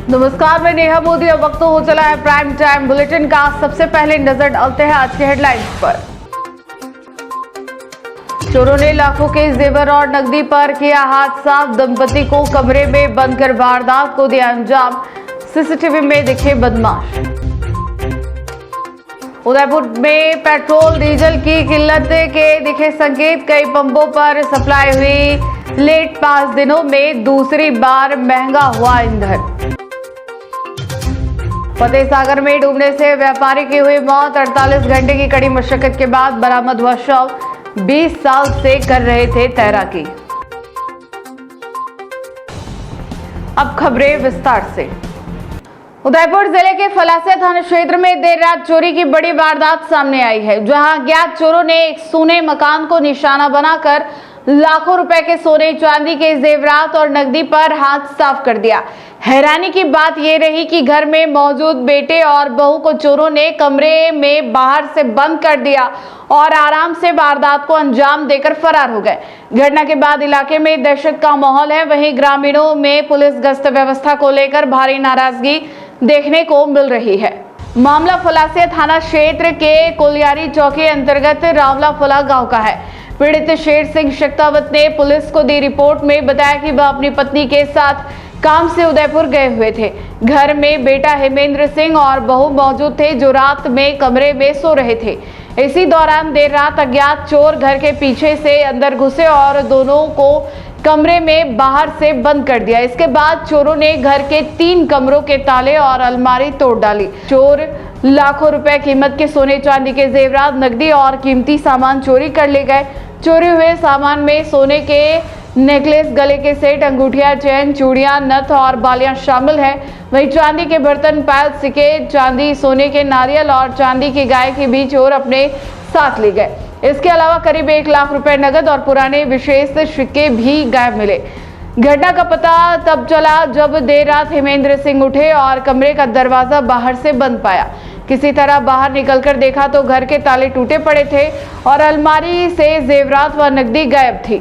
नमस्कार, मैं नेहा मोदी। अब वक्त हो चला है प्राइम टाइम बुलेटिन का। सबसे पहले नजर डालते हैं आज के हेडलाइंस पर। चोरों ने लाखों के जेवर और नकदी पर किया हाथ साफ। दंपति को कमरे में बंद कर वारदात को दिया अंजाम। सीसीटीवी में दिखे बदमाश। उदयपुर में पेट्रोल डीजल की किल्लत के दिखे संकेत। कई पंपों पर सप्लाई हुई लेट। 5 दिनों में दूसरी बार महंगा हुआ ईंधन। फतेह सागर में डूबने से व्यापारी की हुई मौत। 48 घंटे की कड़ी मशक्कत के बाद बरामद हुआ शव। 20 साल से कर रहे थे तैराकी। अब खबरें विस्तार से। उदयपुर जिले के फलासिया थाना क्षेत्र में देर रात चोरी की बड़ी वारदात सामने आई है, जहां अज्ञात चोरों ने एक सूने मकान को निशाना बनाकर लाखों रुपए के सोने चांदी के जेवरात और नकदी पर हाथ साफ कर दिया। हैरानी की बात यह रही कि घर में मौजूद बेटे और बहू को चोरों ने कमरे में बाहर से बंद कर दिया और आराम से वारदात को अंजाम देकर फरार हो गए। घटना के बाद इलाके में दहशत का माहौल है। वहीं ग्रामीणों में पुलिस गश्त व्यवस्था को लेकर भारी नाराजगी देखने को मिल रही है। मामला फलासिया थाना क्षेत्र के कोलियारी चौकी अंतर्गत रावला फुला गांव का है। पीड़ित शेर सिंह शेखावत ने पुलिस को दी रिपोर्ट में बताया कि वह अपनी पत्नी के साथ काम से उदयपुर गए हुए थे। घर में बेटा हेमेंद्र सिंह और बहू मौजूद थे, जो रात में कमरे में सो रहे थे। इसी दौरान देर रात अज्ञात चोर घर के पीछे से अंदर घुसे और दोनों को कमरे में बाहर से बंद कर दिया। इसके बाद चोरों ने घर के 3 कमरों के ताले और अलमारी तोड़ डाली। चोर लाखों रुपए कीमत के सोने चांदी के जेवरात, नकदी और कीमती सामान चोरी कर ले गए। चोरी हुए सामान में सोने के नेकलेस, गले के सेट, अंगूठियां, चैन, चूड़ियां, नथ और बालियां शामिल है। वहीं चांदी के बर्तन, पायल, सिक्के, चांदी, सोने के नारियल और चांदी की गाय की भी चोर अपने साथ ले गए। इसके अलावा करीब 1 लाख रुपए नगद और पुराने विशेष सिक्के भी गायब मिले। घटना का पता तब चला जब देर रात हेमेंद्र सिंह उठे और कमरे का दरवाजा बाहर से बंद पाया। किसी तरह बाहर निकलकर देखा तो घर के ताले टूटे पड़े थे और अलमारी से जेवरात व नकदी गायब थी।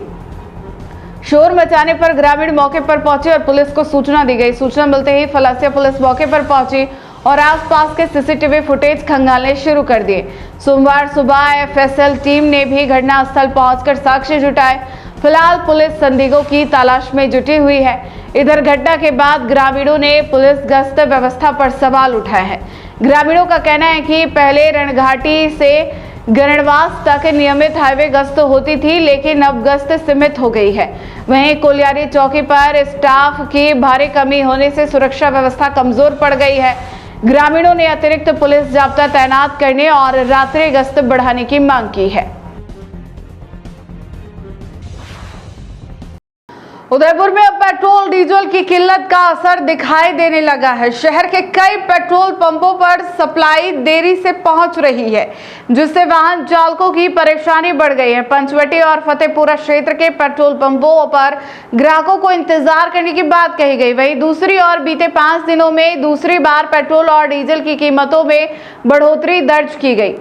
शोर मचाने पर ग्रामीण मौके पर पहुंचे और पुलिस को सूचना दी गई। सूचना मिलते ही फलासिया पुलिस मौके पर पहुंची और आसपास के सीसीटीवी फुटेज खंगालने शुरू कर दिए। सोमवार सुबह एफएसएल टीम ने भी घटनास्थल पहुंचकर साक्ष्य जुटाए। फिलहाल पुलिस संदिग्धों की तलाश में जुटी हुई है। इधर घटना के बाद ग्रामीणों ने पुलिस गश्त व्यवस्था पर सवाल उठाए हैं। ग्रामीणों का कहना है कि पहले रणघाटी से गरणवास तक नियमित हाईवे गश्त होती थी, लेकिन अब गश्त सीमित हो गई है। वहीं कोलियारी चौकी पर स्टाफ की भारी कमी होने से सुरक्षा व्यवस्था कमजोर पड़ गई है। ग्रामीणों ने अतिरिक्त पुलिस जाब्ता तैनात करने और रात्रि गश्त बढ़ाने की मांग की है। उदयपुर में अब पेट्रोल डीजल की किल्लत का असर दिखाई देने लगा है। शहर के कई पेट्रोल पंपों पर सप्लाई देरी से पहुंच रही है, जिससे वाहन चालकों की परेशानी बढ़ गई है। पंचवटी और फतेहपुरा क्षेत्र के पेट्रोल पंपों पर ग्राहकों को इंतजार करने की बात कही गई। वहीं दूसरी ओर बीते 5 दिनों में दूसरी बार पेट्रोल और डीजल की कीमतों में बढ़ोतरी दर्ज की गई।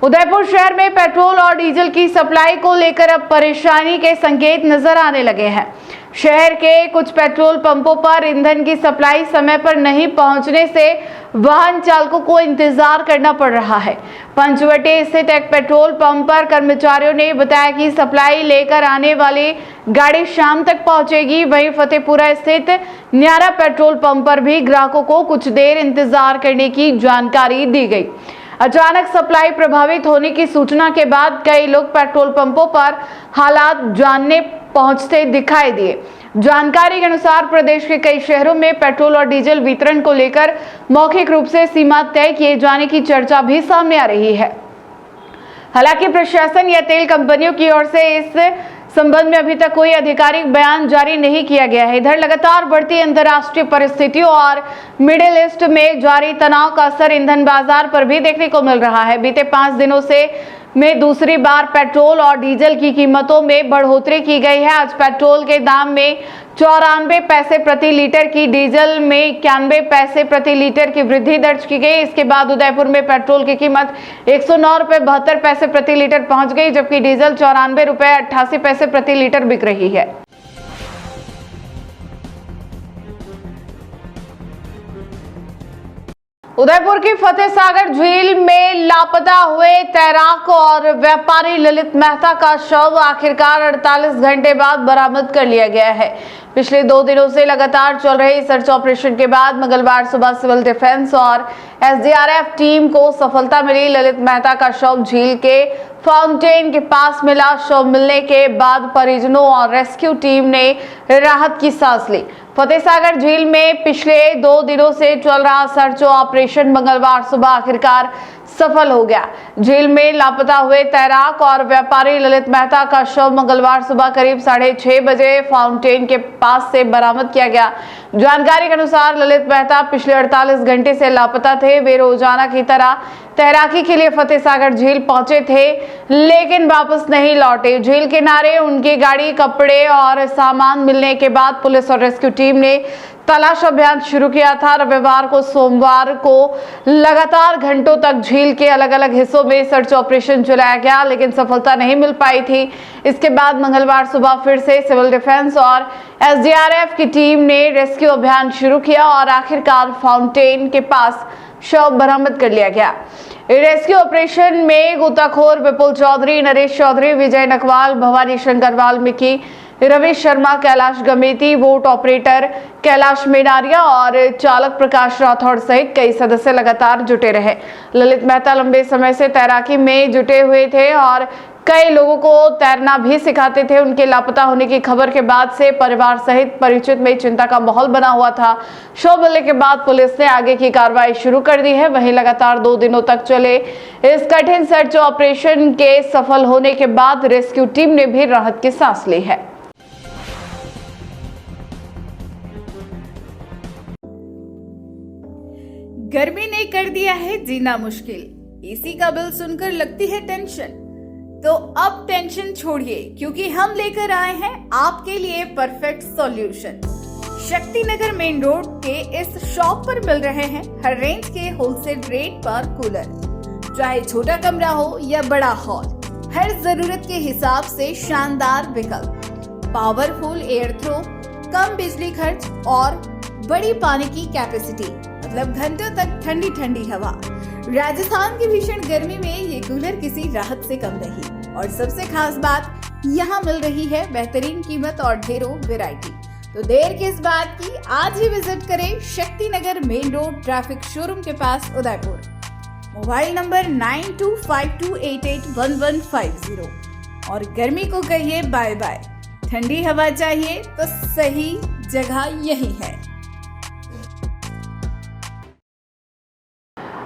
उदयपुर शहर में पेट्रोल और डीजल की सप्लाई को लेकर अब परेशानी के संकेत नजर आने लगे हैं। शहर के कुछ पेट्रोल पंपों पर ईंधन की सप्लाई समय पर नहीं पहुंचने से वाहन चालकों को इंतजार करना पड़ रहा है। पंचवटी स्थित एक पेट्रोल पंप पर कर्मचारियों ने बताया कि सप्लाई लेकर आने वाली गाड़ी शाम तक पहुंचेगी। वहीं फतेहपुरा स्थित न्यारा पेट्रोल पंप पर भी ग्राहकों को कुछ देर इंतजार करने की जानकारी दी गई। अचानक सप्लाई प्रभावित होने की सूचना के बाद कई लोग पेट्रोल पंपों पर हालात जानने पहुंचते दिखाई दिए। जानकारी के अनुसार प्रदेश के कई शहरों में पेट्रोल और डीजल वितरण को लेकर मौखिक रूप से सीमा तय किए जाने की चर्चा भी सामने आ रही है। हालांकि प्रशासन या तेल कंपनियों की ओर से इस संबंध में अभी तक कोई आधिकारिक बयान जारी नहीं किया गया है। इधर लगातार बढ़ती अंतर्राष्ट्रीय परिस्थितियों और मिडिल ईस्ट में जारी तनाव का असर ईंधन बाजार पर भी देखने को मिल रहा है। बीते 5 दिनों में दूसरी बार पेट्रोल और डीजल की कीमतों में बढ़ोतरी की गई है। आज पेट्रोल के दाम में 94 पैसे प्रति लीटर की, डीजल में 91 पैसे प्रति लीटर की वृद्धि दर्ज की गई। इसके बाद उदयपुर में पेट्रोल की कीमत 109 रुपए 72 पैसे प्रति लीटर पहुंच गई, जबकि डीजल 94 रुपए 88 पैसे प्रति लीटर बिक रही है। उदयपुर की फतेह सागर झील में लापता हुए तैराक और व्यापारी ललित मेहता का शव आखिरकार 48 घंटे बाद बरामद कर लिया गया है। पिछले 2 दिनों से लगातार चल रहे सर्च ऑपरेशन के बाद मंगलवार सुबह सिविल डिफेंस और एसडीआरएफ टीम को सफलता मिली। ललित मेहता का शव झील के फाउंटेन के पास मिला। शव मिलने के बाद परिजनों और रेस्क्यू टीम ने राहत की सांस ली। फतेह सागर झील में पिछले 2 दिनों से चल रहा सर्च ऑपरेशन मंगलवार सुबह आखिरकार सफल हो गया। झील में लापता हुए तैराक और व्यापारी ललित मेहता का शव मंगलवार सुबह करीब 6:30 बजे फाउंटेन के पास से बरामद किया गया। जानकारी के अनुसार ललित मेहता पिछले 48 घंटे से लापता थे। वे रोजाना की तरह तैराकी के लिए फतेह सागर झील पहुंचे थे, लेकिन वापस नहीं लौटे। झील किनारे उनकी गाड़ी, कपड़े और सामान मिलने के बाद पुलिस और रेस्क्यू टीम ने तलाश अभियान शुरू किया था। रविवार को सोमवार को लगातार घंटों तक झील के अलग अलग हिस्सों में सर्च ऑपरेशन चलाया गया, लेकिन सफलता नहीं मिल पाई थी। इसके बाद मंगलवार सुबह फिर से सिविल डिफेंस और एसडीआरएफ की टीम ने रेस्क्यू अभियान शुरू किया और आखिरकार फाउंटेन के पास शव बरामद कर लिया गया। रेस्क्यू ऑपरेशन में गोताखोर विपुल चौधरी, नरेश चौधरी, विजय नकवाल, भवानी शंकर वाल्मीकि, रवि शर्मा, कैलाश गमेती, वोट ऑपरेटर कैलाश मेनारिया और चालक प्रकाश राठौड़ सहित कई सदस्य लगातार जुटे रहे। ललित मेहता लंबे समय से तैराकी में जुटे हुए थे और कई लोगों को तैरना भी सिखाते थे। उनके लापता होने की खबर के बाद से परिवार सहित परिचित में चिंता का माहौल बना हुआ था। शव मिलने के बाद पुलिस ने आगे की कार्रवाई शुरू कर दी है। वहीं लगातार 2 दिनों तक चले इस कठिन सर्च ऑपरेशन के सफल होने के बाद रेस्क्यू टीम ने भी राहत की सांस ली है। गर्मी ने कर दिया है जीना मुश्किल। एसी का बिल सुनकर लगती है टेंशन, तो अब टेंशन छोड़िए, क्योंकि हम लेकर आए हैं आपके लिए perfect solution. Shakti Nagar main road के इस शॉप पर मिल रहे हैं हर रेंज के होलसेल रेट पर कूलर। चाहे छोटा कमरा हो या बड़ा हॉल, हर जरूरत के हिसाब से शानदार विकल्प, पावरफुल एयर थ्रो, कम बिजली खर्च और बड़ी पानी की कैपेसिटी, मतलब घंटों तक ठंडी ठंडी हवा। राजस्थान की भीषण गर्मी में ये कूलर किसी राहत से कम नहीं। और सबसे खास बात, यहाँ मिल रही है बेहतरीन कीमत और ढेरों वैरायटी। तो देर किस बात की, आज ही विजिट करें Shakti Nagar main road traffic showroom के पास उदयपुर। Mobile number 9252881150। और गर्मी को कहिए बाय बाय। ठंडी हवा चाहिए तो सही जगह यही है।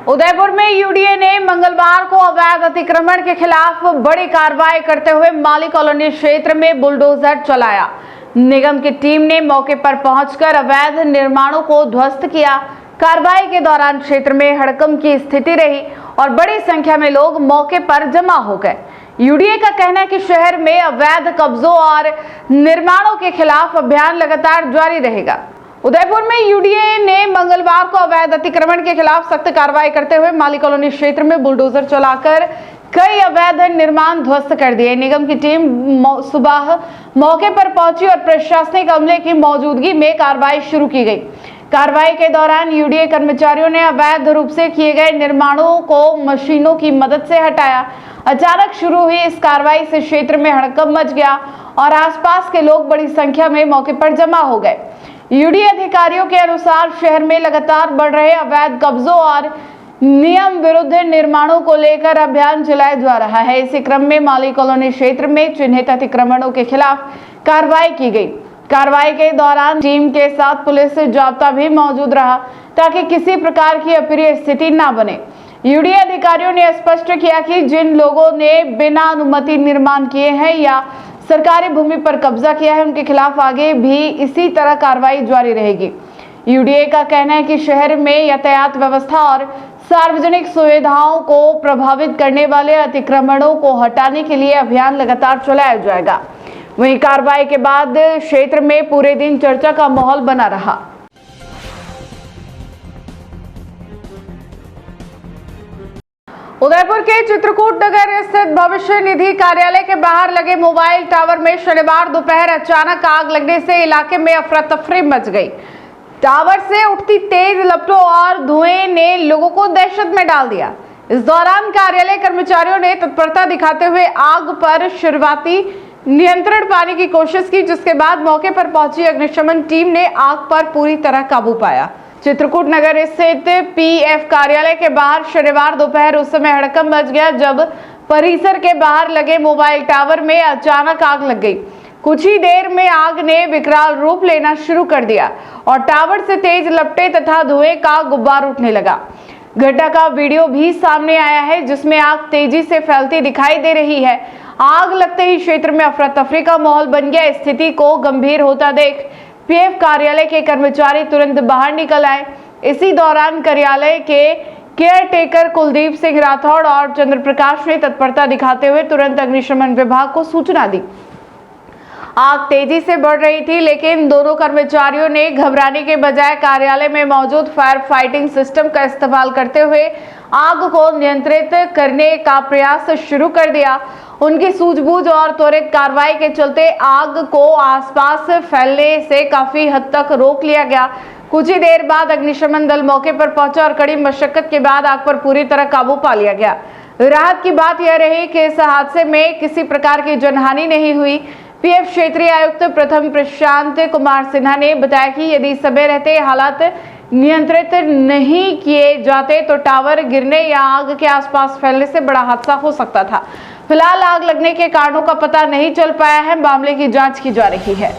उदयपुर में यूडीए ने मंगलवार को अवैध अतिक्रमण के खिलाफ बड़ी कार्रवाई करते हुए माली कॉलोनी क्षेत्र में बुलडोजर चलाया। निगम की टीम ने मौके पर पहुंचकर अवैध निर्माणों को ध्वस्त किया। कार्रवाई के दौरान क्षेत्र में हड़कंप की स्थिति रही और बड़ी संख्या में लोग मौके पर जमा हो गए। यूडीए का कहना है कि शहर में अवैध कब्जों और निर्माणों के खिलाफ अभियान लगातार जारी रहेगा। उदयपुर में यूडीए ने मंगलवार को अवैध अतिक्रमण के खिलाफ सख्त कार्रवाई करते हुए माली कॉलोनी क्षेत्र में बुलडोजर चलाकर कई अवैध निर्माण ध्वस्त कर दिए। निगम की टीम सुबह मौके पर पहुंची और प्रशासनिक अमले की मौजूदगी में कार्रवाई शुरू की गई। कार्रवाई के दौरान यूडीए कर्मचारियों ने अवैध रूप से किए गए निर्माणों को मशीनों की मदद से हटाया। अचानक शुरू हुई इस कार्रवाई से क्षेत्र में हड़कंप मच गया और आसपास के लोग बड़ी संख्या में मौके पर जमा हो गए। यूडीए अधिकारियों के अनुसार शहर में लगातार बढ़ रहे अवैध कब्जों और नियम विरुद्ध निर्माणों को लेकर अभियान चलाया जा रहा है। इसी क्रम में माली कॉलोनी क्षेत्र में चिन्हित अतिक्रमणों के खिलाफ कार्रवाई की गई। कार्रवाई के दौरान टीम के साथ पुलिस जाब्ता भी मौजूद रहा ताकि किसी प्रकार की अप्रिय स्थिति न बने। यूडीए अधिकारियों ने स्पष्ट किया कि जिन लोगों ने बिना अनुमति निर्माण किए हैं या सरकारी भूमि पर कब्जा किया है, उनके खिलाफ आगे भी इसी तरह कार्रवाई जारी रहेगी। यूडीए का कहना है कि शहर में यातायात व्यवस्था और सार्वजनिक सुविधाओं को प्रभावित करने वाले अतिक्रमणों को हटाने के लिए अभियान लगातार चलाया जाएगा। वहीं कार्रवाई के बाद क्षेत्र में पूरे दिन चर्चा का माहौल बना रहा। उदयपुर के चित्रकूट नगर स्थित भविष्य निधि कार्यालय के बाहर लगे मोबाइल टावर में शनिवार दोपहर अचानक आग लगने से इलाके में अफरा तफरी मच गई। टावर से उठती तेज लपटों और धुएं ने लोगों को दहशत में डाल दिया। इस दौरान कार्यालय कर्मचारियों ने तत्परता दिखाते हुए आग पर शुरुआती नियंत्रण पाने की कोशिश की, जिसके बाद मौके पर पहुंची अग्निशमन टीम ने आग पर पूरी तरह काबू पाया। चित्रकूट नगर स्थित पीएफ कार्यालय के बाहर शनिवार दोपहर उस समय हड़कंप मच गया जब परिसर के बाहर लगे मोबाइल टावर में अचानक आग लग गई। कुछ ही देर में आग ने विकराल रूप लेना शुरू कर दिया और टावर से तेज लपटें तथा धुएं का गुब्बार उठने लगा। घटना का वीडियो भी सामने आया है जिसमें आग तेजी से फैलती दिखाई दे रही है। आग लगते ही क्षेत्र में अफरा तफरी का माहौल बन गया। स्थिति को गंभीर होता देख पीएफ कार्यालय के कर्मचारी तुरंत बाहर निकल आए। इसी दौरान कार्यालय के केयर टेकर कुलदीप सिंह राठौड़ और चंद्रप्रकाश ने तत्परता दिखाते हुए तुरंत अग्निशमन विभाग को सूचना दी। आग तेजी से बढ़ रही थी, लेकिन दोनों कर्मचारियों ने घबराने के बजाय कार्यालय में मौजूद फायर फाइटिंग सिस्टम का इस्तेमाल करते हुए आग को नियंत्रित करने का प्रयास शुरू कर दिया। उनकी सूझबूझ और त्वरित कार्रवाई के चलते आग को आसपास फैलने से काफी हद तक रोक लिया गया। कुछ ही देर बाद अग्निशमन दल मौके पर पहुंचा और कड़ी मशक्कत के बाद आग पर पूरी तरह काबू पा लिया गया। राहत की बात यह रही कि इस हादसे में किसी प्रकार की जनहानि नहीं हुई। पीएफ क्षेत्रीय आयुक्त प्रथम प्रशांत कुमार सिन्हा ने बताया कि यदि समय रहते हालात नियंत्रित नहीं किए जाते तो टावर गिरने या आग के आसपास फैलने से बड़ा हादसा हो सकता था। फिलहाल आग लगने के कारणों का पता नहीं चल पाया है। मामले की जांच की जा रही है।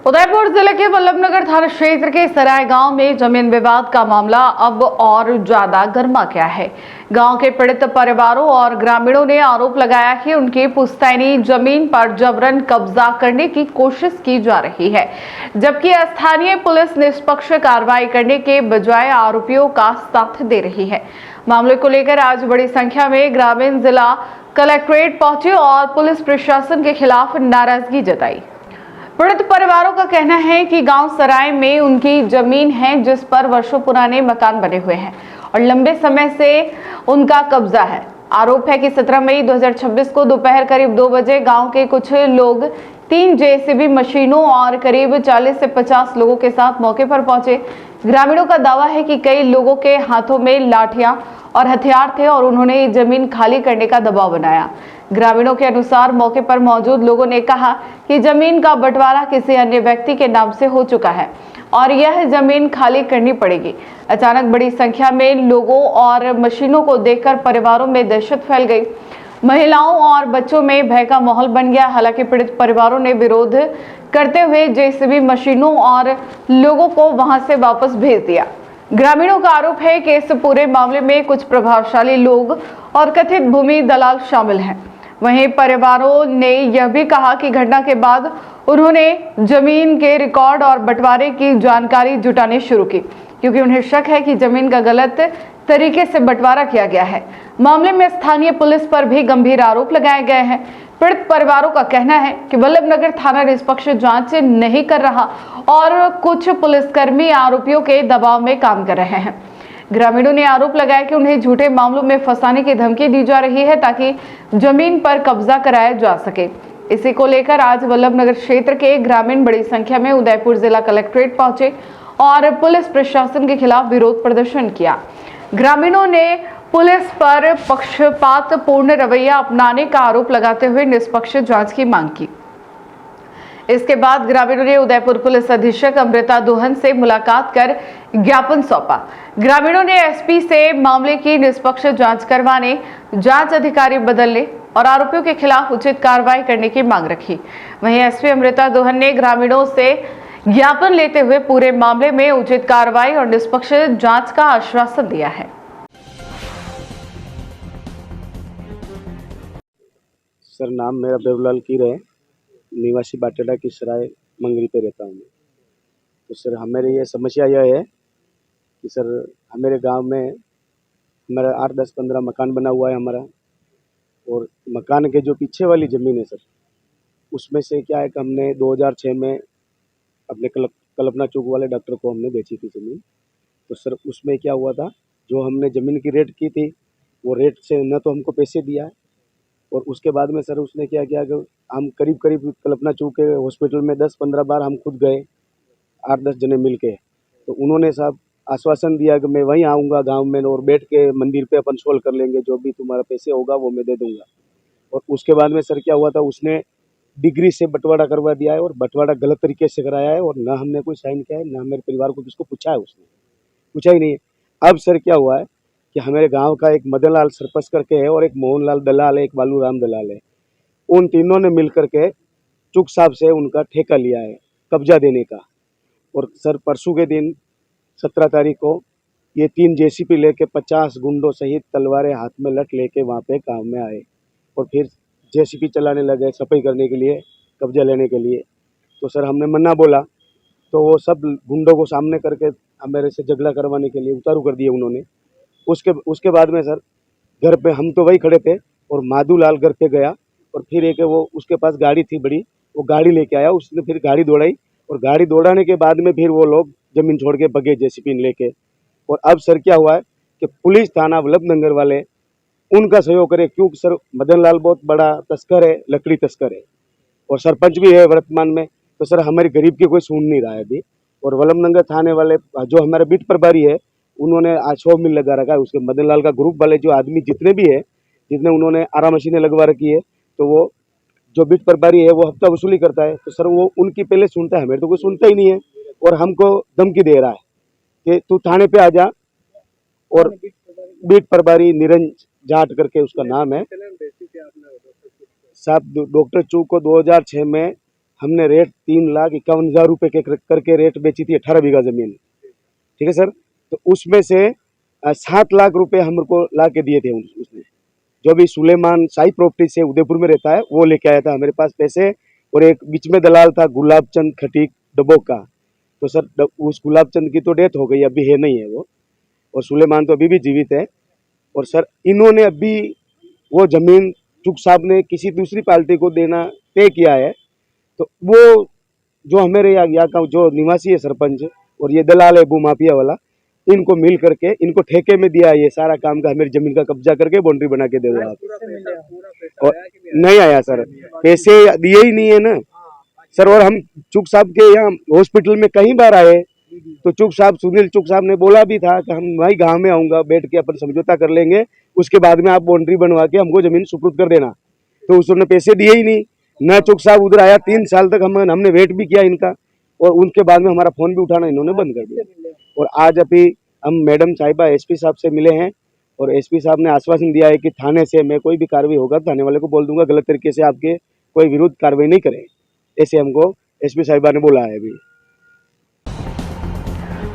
उदयपुर जिले के वल्लभनगर थाना क्षेत्र के सराय गांव में जमीन विवाद का मामला अब और ज्यादा गर्मा गया है। गांव के पीड़ित परिवारों और ग्रामीणों ने आरोप लगाया कि उनकी पुश्तैनी जमीन पर जबरन कब्जा करने की कोशिश की जा रही है, जबकि स्थानीय पुलिस निष्पक्ष कार्रवाई करने के बजाय आरोपियों का साथ दे रही है। मामले को लेकर आज बड़ी संख्या में ग्रामीण जिला कलेक्ट्रेट पहुंचे और पुलिस प्रशासन के खिलाफ नाराजगी जताई। पीड़ित परिवारों का कहना है कि गांव सराय में उनकी जमीन है जिस पर वर्षों पुराने मकान बने हुए हैं और लंबे समय से उनका कब्जा है। आरोप है कि 17 मई 2026 को दोपहर करीब 2 बजे गांव के कुछ लोग 3 जेसीबी मशीनों और करीब 40 से 50 लोगों के साथ मौके पर पहुंचे। ग्रामीणों का दावा है कि कई लोगों के हाथों में लाठियां और हथियार थे और उन्होंने जमीन खाली करने का दबाव बनाया। ग्रामीणों के अनुसार मौके पर मौजूद लोगों ने कहा कि जमीन का बंटवारा किसी अन्य व्यक्ति के नाम से हो चुका है और यह जमीन खाली करनी पड़ेगी। अचानक बड़ी संख्या में लोगों और मशीनों को देखकर परिवारों में दहशत फैल गई। महिलाओं और बच्चों में भय का माहौल बन गया। हालांकि पीड़ित परिवारों ने विरोध करते हुए जेसीबी मशीनों और लोगों को वहां से वापस भेज दिया। ग्रामीणों का आरोप है कि इस पूरे मामले में कुछ प्रभावशाली लोग और कथित भूमि दलाल शामिल हैं। वहीं परिवारों ने यह भी कहा कि घटना के बाद उन्होंने जमीन के रिकॉर्ड और बंटवारे की जानकारी जुटानी शुरू की, क्योंकि उन्हें शक है कि जमीन का गलत तरीके से बंटवारा किया गया है। मामले में स्थानीय पुलिस पर भी गंभीर आरोप लगाए गए हैं। पीड़ित परिवारों का कहना है कि वल्लभनगर थाना निष्पक्ष जांच नहीं कर रहा और कुछ पुलिसकर्मी आरोपियों के दबाव में काम कर रहे हैं। ग्रामीणों ने आरोप लगाया कि उन्हें झूठे मामलों में फंसाने की धमकी दी जा रही है ताकि जमीन पर कब्जा कराया जा सके। इसी को लेकर आज वल्लभनगर क्षेत्र के ग्रामीण बड़ी संख्या में उदयपुर जिला कलेक्ट्रेट पहुंचे और पुलिस प्रशासन के खिलाफ विरोध प्रदर्शन किया। ग्रामीणों ने पुलिस पर पक्षपातपूर्ण रवैया अपनाने का आरोप लगाते हुए निष्पक्ष जांच की मांग की। इसके बाद ग्रामीणों ने उदयपुर पुलिस अधीक्षक अमृता दोहन से मुलाकात कर ज्ञापन सौंपा। ग्रामीणों ने एसपी से मामले की निष्पक्ष जांच करवाने, जांच अधिकारी बदलने और आरोपियों के खिलाफ उचित कार्रवाई करने की मांग रखी। वहीं एसपी अमृता दोहन ने ग्रामीणों से ज्ञापन लेते हुए पूरे मामले में उचित कार्रवाई और निष्पक्ष जांच का आश्वासन दिया है। सर, नाम मेरा बेबूलाल कीर है, निवासी बाटेड़ा की सराय मंगरी पे रहता हूँ मैं। तो सर, हमारी ये समस्या यह है कि सर हमारे गांव में हमारा 8, 10, 15 मकान बना हुआ है हमारा, और मकान के जो पीछे वाली ज़मीन है सर, उसमें से क्या है कि हमने 2006 में अपने कल्पना चौक वाले डॉक्टर को हमने बेची थी ज़मीन। तो सर उसमें क्या हुआ था, जो हमने ज़मीन की रेट की थी वो रेट से न तो हमको पैसे दिया है, और उसके बाद में सर उसने क्या किया कि हम करीब करीब कल्पना चौक के हॉस्पिटल में 10-15 बार हम खुद गए, 8-10 जने मिल के। तो उन्होंने साहब आश्वासन दिया कि मैं वहीं आऊँगा गांव में और बैठ के मंदिर पे अपन सोल्व कर लेंगे, जो भी तुम्हारा पैसे होगा वो मैं दे दूँगा। और उसके बाद में सर क्या हुआ था, उसने डिग्री से बंटवारा करवा दिया है, और बंटवारा गलत तरीके से कराया है, और ना हमने कोई साइन किया है, ना मेरे परिवार को किसको पूछा है, उसने पूछा ही नहीं है। अब सर क्या हुआ है कि हमारे गांव का एक मदन लाल सरपंच करके है, और एक मोहनलाल दलाल है, एक बालूराम दलाल है। उन तीनों ने मिल करके चुग साहब से उनका ठेका लिया है कब्जा देने का। और सर परसों के दिन 17 तारीख को ये 3 जेसीबी लेके 50 गुंडों सहित तलवारें हाथ में लट लेके वहाँ पे गाँव में आए, और फिर जेसीबी चलाने लगे सफाई करने के लिए, कब्जा लेने के लिए। तो सर हमने मना बोला, तो वो सब गुंडों को सामने करके मेरे से झगड़ा करवाने के लिए उतारू कर दिए उन्होंने। उसके बाद में सर घर पे हम तो वही खड़े थे, और माधूलाल घर पे गया, और फिर एक वो उसके पास गाड़ी थी बड़ी, वो गाड़ी लेके आया, उसने फिर गाड़ी दौड़ाई, और गाड़ी दौड़ाने के बाद में फिर वो लोग जमीन छोड़ के भगे जेसीबी लेके। और अब सर क्या हुआ है कि पुलिस थाना वल्लभनगर वाले उनका सहयोग करे, क्योंकि सर मदन लाल बहुत बड़ा तस्कर है, लकड़ी तस्कर है, और सरपंच भी है वर्तमान में। तो सर हमारे गरीब की कोई सुन नहीं रहा है अभी। और वल्लभनगर थाने वाले जो हमारे बीट प्रभारी है, उन्होंने आज 100 मिल लगा रखा है, उसके मदन लाल का ग्रुप वाले जो आदमी जितने भी है, जितने उन्होंने आरा मशीनें लगवा रखी है, तो वो जो बीट प्रभारी है वो हफ्ता वसूली करता है। तो सर वो उनकी पहले सुनता है, मेरे तो कोई सुनता ही नहीं है, और हमको धमकी दे रहा है कि तू थाने पे आ जा। और बीट प्रभारी निरंज जाट करके उसका नाम है साहब। डॉक्टर चूक को 2006 में हमने रेट 3,51,000 रुपये के करके रेट बेची थी 18 बीघा जमीन, ठीक है सर। तो उसमें से 7 लाख रुपए हमको ला के दिए थे उसने, जो भी सुलेमान शाही प्रॉपर्टी से उदयपुर में रहता है वो लेके आया था हमारे पास पैसे। और एक बीच में दलाल था गुलाब चंद खटीक डबोक का। तो सर उस गुलाब चंद की तो डेथ हो गई, अभी है नहीं है वो, और सुलेमान तो अभी भी जीवित है। और सर इन्होंने अभी वो जमीन चुग साहब ने किसी दूसरी पार्टी को देना तय किया है। तो वो जो हमारे यहाँ का जो निवासी है सरपंच और ये दलाल है भूमाफिया वाला, इनको मिल करके इनको ठेके में दिया ये सारा काम का, हमारी जमीन का कब्जा करके बाउंड्री बना के दे दो आप। और नहीं आया सर, पैसे दिए ही नहीं है ना सर। और हम चुग साहब के यहाँ हॉस्पिटल में कई बार आए, तो चुग साहब सुनील चुग साहब ने बोला भी था कि हम वही गांव में आऊंगा, बैठ के अपन समझौता कर लेंगे, उसके बाद में आप बाउंड्री बनवा के हमको जमीन सुपुर्द कर देना। तो उसने पैसे दिए ही नहीं, न चुग साहब उधर आया। 3 साल तक हमने वेट भी किया इनका, और उनके बाद में हमारा फोन भी उठाना इन्होंने बंद कर दिया। और आज अभी हम मैडम साहिबा एसपी साहब से मिले हैं, और एसपी साहब ने आश्वासन दिया है कि थाने से मैं कोई भी कार्रवाई होगा थाने वाले को बोल दूंगा, गलत तरीके से आपके कोई विरुद्ध कार्रवाई नहीं करें, ऐसे हमको एसपी साहिबा ने बोला है अभी।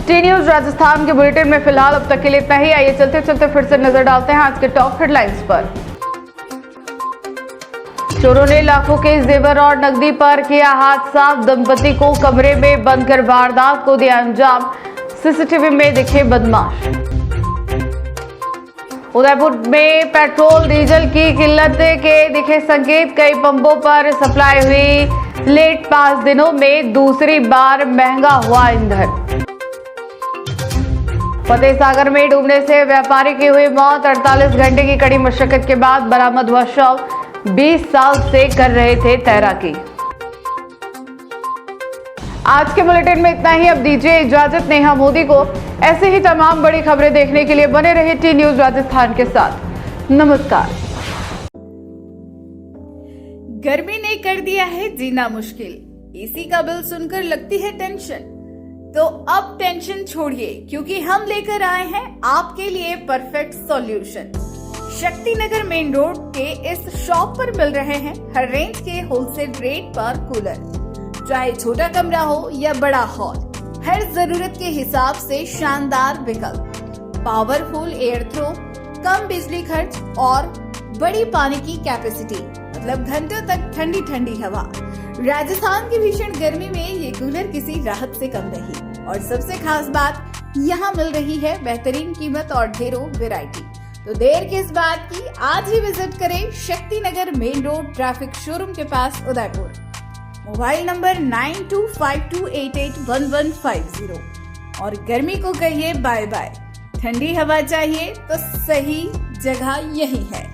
टी न्यूज राजस्थान के बुलेटिन में फिलहाल अब तक के लिए इतना ही। आइए चलते चलते फिर से नजर डालते हैं आज के टॉप हेडलाइंस पर। चोरों ने लाखों के जेवर और नकदी पर किया हाथ साफ, दंपति को कमरे में बंद कर वारदात को दिया अंजाम, सीसीटीवी में दिखे बदमाश। उदयपुर में पेट्रोल डीजल की किल्लत के दिखे संकेत, कई पंपों पर सप्लाई हुई लेट, 5 दिनों में दूसरी बार महंगा हुआ ईंधन। फतेह सागर में डूबने से व्यापारी की हुई मौत, 48 घंटे की कड़ी मशक्कत के बाद बरामद हुआ शव, 20 साल से कर रहे थे तैराकी। आज के बुलेटिन में इतना ही। अब दीजिए इजाजत नेहा मोदी को। ऐसे ही तमाम बड़ी खबरें देखने के लिए बने रहिए टी न्यूज राजस्थान के साथ। नमस्कार। गर्मी ने कर दिया है जीना मुश्किल, एसी का बिल सुनकर लगती है टेंशन, तो अब टेंशन छोड़िए, क्योंकि हम लेकर आए हैं आपके लिए perfect solution. Shaktinagar main road के इस शॉप पर मिल रहे हैं हर रेंज के होलसेल रेट पर कूलर, चाहे छोटा कमरा हो या बड़ा हॉल, हर जरूरत के हिसाब से शानदार विकल्प, पावरफुल एयर थ्रो, कम बिजली खर्च और बड़ी पानी की कैपेसिटी, मतलब घंटों तक ठंडी ठंडी हवा। राजस्थान की भीषण गर्मी में ये कूलर किसी राहत से कम नहीं, और सबसे खास बात यहाँ मिल रही है बेहतरीन कीमत और ढेरों वैरायटी। तो देर किस बात की, आज ही विजिट करें Shaktinagar main road traffic showroom के पास उदयपुर। Mobile number 9252881150। और गर्मी को कहिए बाय बाय। ठंडी हवा चाहिए तो सही जगह यही है।